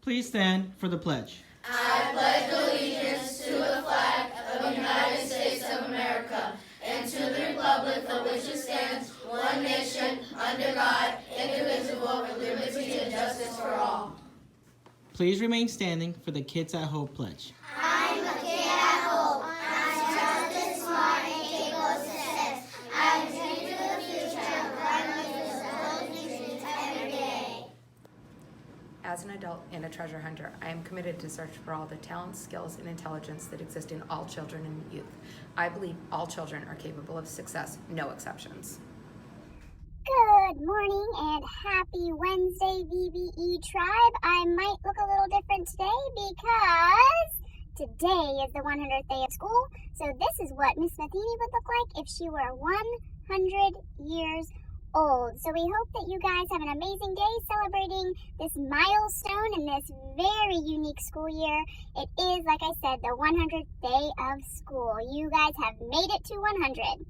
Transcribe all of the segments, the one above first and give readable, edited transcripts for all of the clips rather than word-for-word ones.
Please stand for the pledge. I pledge allegiance to the flag of the United States of America and to the republic for which it stands, one nation, under God, indivisible, with liberty and justice for all. Please remain standing for the Kids at Hope pledge. I'm a kid at Hope. I'm trusted, smart, and capable of success. I dream to the future of running with those dreams every day. As an adult and a treasure hunter, I am committed to search for all the talents, skills, and intelligence that exist in all children and youth. I believe all children are capable of success, no exceptions. Good morning and happy Wednesday, VBE Tribe. I might look a little different today because today is the 100th day of school. So this is what Miss Matheny would look like if she were 100 years old. So we hope that you guys have an amazing day celebrating this milestone in this very unique school year. It is, like I said, the 100th day of school. You guys have made it to 100.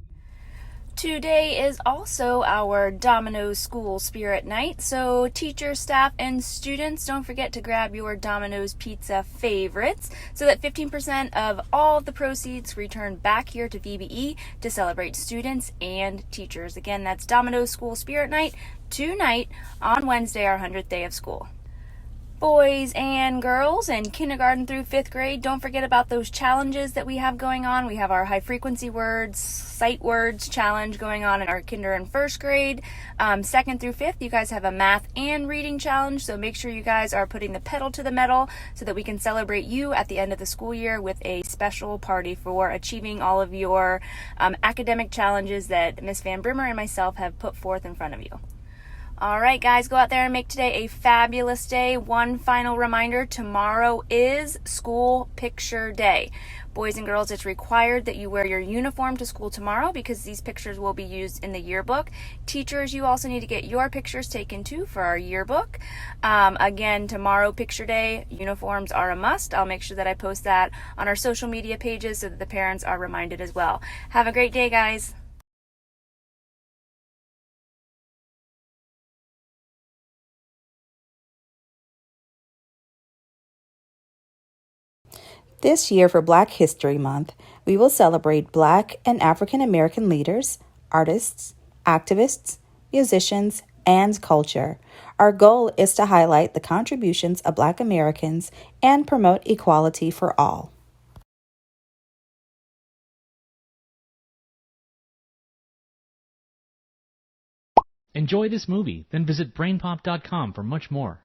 Today is also our Domino's School Spirit Night, so teachers, staff, and students, don't forget to grab your Domino's Pizza favorites so that 15% of all of the proceeds return back here to VBE to celebrate students and teachers. Again, that's Domino's School Spirit Night tonight on Wednesday, our 100th day of school. Boys and girls in kindergarten through 5th grade, don't forget about those challenges that we have going on. We have our high frequency words, sight words challenge going on in our kinder and 1st grade. 2nd through 5th, you guys have a math and reading challenge, so make sure you guys are putting the pedal to the metal so that we can celebrate you at the end of the school year with a special party for achieving all of your academic challenges that Miss Van Brimmer and myself have put forth in front of you. All right, guys, go out there and make today a fabulous day. One final reminder, tomorrow is school picture day. Boys and girls, it's required that you wear your uniform to school tomorrow because these pictures will be used in the yearbook. Teachers, you also need to get your pictures taken too for our yearbook. Again, tomorrow, picture day, uniforms are a must. I'll make sure that I post that on our social media pages so that the parents are reminded as well. Have a great day, guys. This year for Black History Month, we will celebrate Black and African American leaders, artists, activists, musicians, and culture. Our goal is to highlight the contributions of Black Americans and promote equality for all. Enjoy this movie, then visit brainpop.com for much more.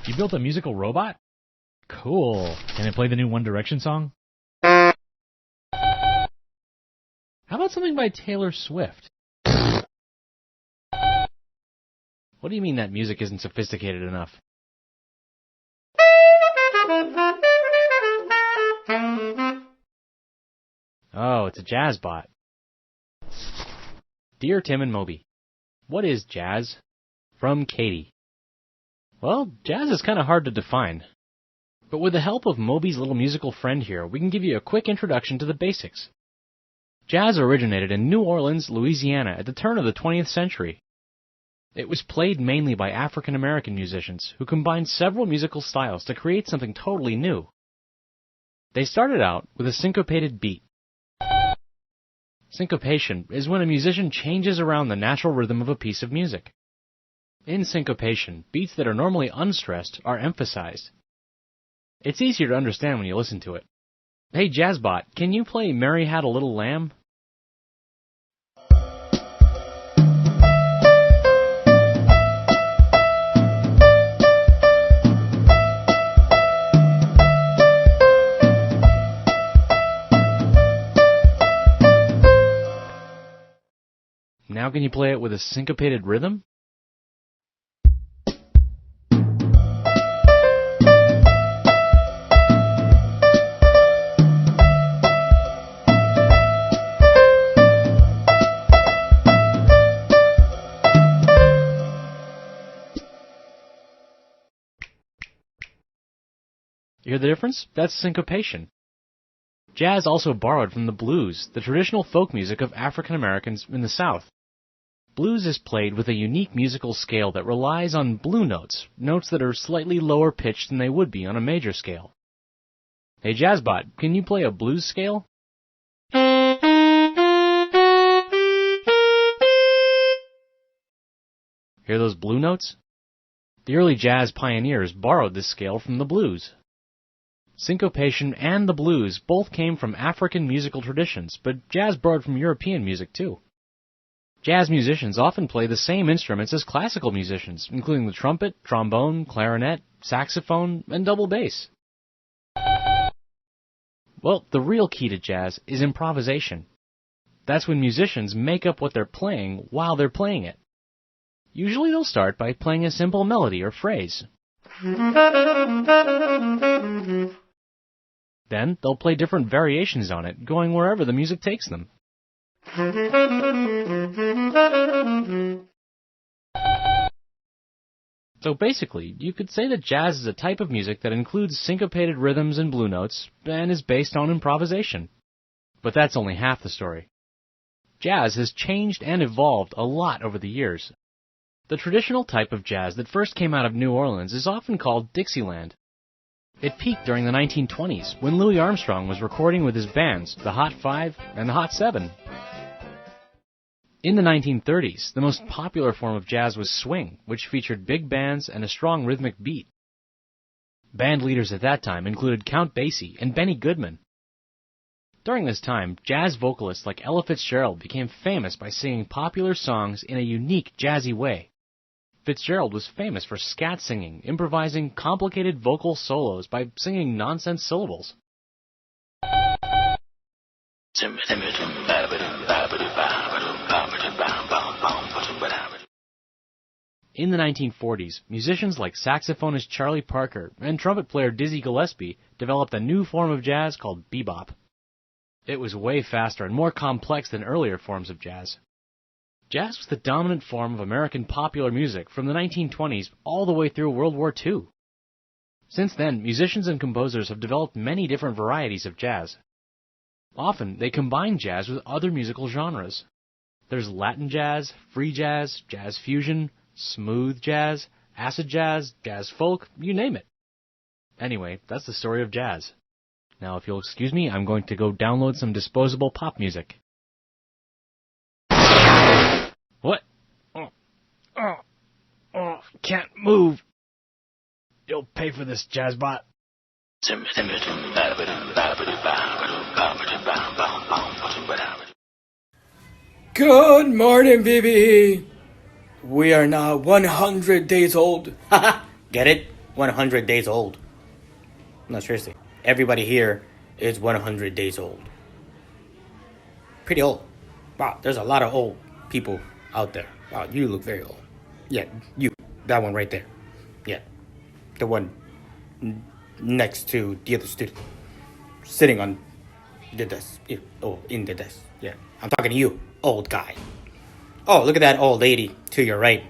You built a musical robot? Cool. Can it play the new One Direction song? How about something by Taylor Swift? What do you mean that music isn't sophisticated enough? Oh, it's a jazz bot. Dear Tim and Moby, what is jazz? From Katie. Well, jazz is kind of hard to define. But with the help of Moby's little musical friend here, we can give you a quick introduction to the basics. Jazz originated in New Orleans, Louisiana at the turn of the 20th century. It was played mainly by African American musicians who combined several musical styles to create something totally new. They started out with a syncopated beat. Syncopation is when a musician changes around the natural rhythm of a piece of music. In syncopation, beats that are normally unstressed are emphasized. It's easier to understand when you listen to it. Hey Jazzbot, can you play Mary Had a Little Lamb? Now can you play it with a syncopated rhythm? You hear the difference? That's syncopation. Jazz also borrowed from the blues, the traditional folk music of African Americans in the South. Blues is played with a unique musical scale that relies on blue notes, notes that are slightly lower pitched than they would be on a major scale. Hey Jazzbot, can you play a blues scale? Hear those blue notes? The early jazz pioneers borrowed this scale from the blues. Syncopation and the blues both came from African musical traditions, but jazz borrowed from European music too. Jazz musicians often play the same instruments as classical musicians, including the trumpet, trombone, clarinet, saxophone, and double bass. Well, the real key to jazz is improvisation. That's when musicians make up what they're playing while they're playing it. Usually they'll start by playing a simple melody or phrase. Then they'll play different variations on it, going wherever the music takes them. So basically, you could say that jazz is a type of music that includes syncopated rhythms and blue notes, and is based on improvisation. But that's only half the story. Jazz has changed and evolved a lot over the years. The traditional type of jazz that first came out of New Orleans is often called Dixieland. It peaked during the 1920s, when Louis Armstrong was recording with his bands, the Hot Five and the Hot Seven. In the 1930s, the most popular form of jazz was swing, which featured big bands and a strong rhythmic beat. Band leaders at that time included Count Basie and Benny Goodman. During this time, jazz vocalists like Ella Fitzgerald became famous by singing popular songs in a unique jazzy way. Fitzgerald was famous for scat singing, improvising complicated vocal solos by singing nonsense syllables. In the 1940s, musicians like saxophonist Charlie Parker and trumpet player Dizzy Gillespie developed a new form of jazz called bebop. It was way faster and more complex than earlier forms of jazz. Jazz was the dominant form of American popular music from the 1920s all the way through World War II. Since then, musicians and composers have developed many different varieties of jazz. Often, they combine jazz with other musical genres. There's Latin jazz, free jazz, jazz fusion, smooth jazz, acid jazz, jazz folk, you name it. Anyway, that's the story of jazz. Now, if you'll excuse me, I'm going to go download some disposable pop music. What? Can't move. You'll pay for this, Jazzbot. Good morning, baby. We are now 100 days old. Haha, get it? 100 days old. No, seriously. Everybody here is 100 days old. Pretty old. Wow, there's a lot of old people out there. Wow, you look very old. Yeah, you. That one right there. Yeah. The one next to the other student. Sitting on the desk. Oh, in the desk. Yeah. I'm talking to you, old guy. Oh, look at that old lady to your right.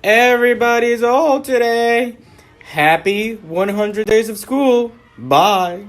Everybody's old today. Happy 100 days of school. Bye.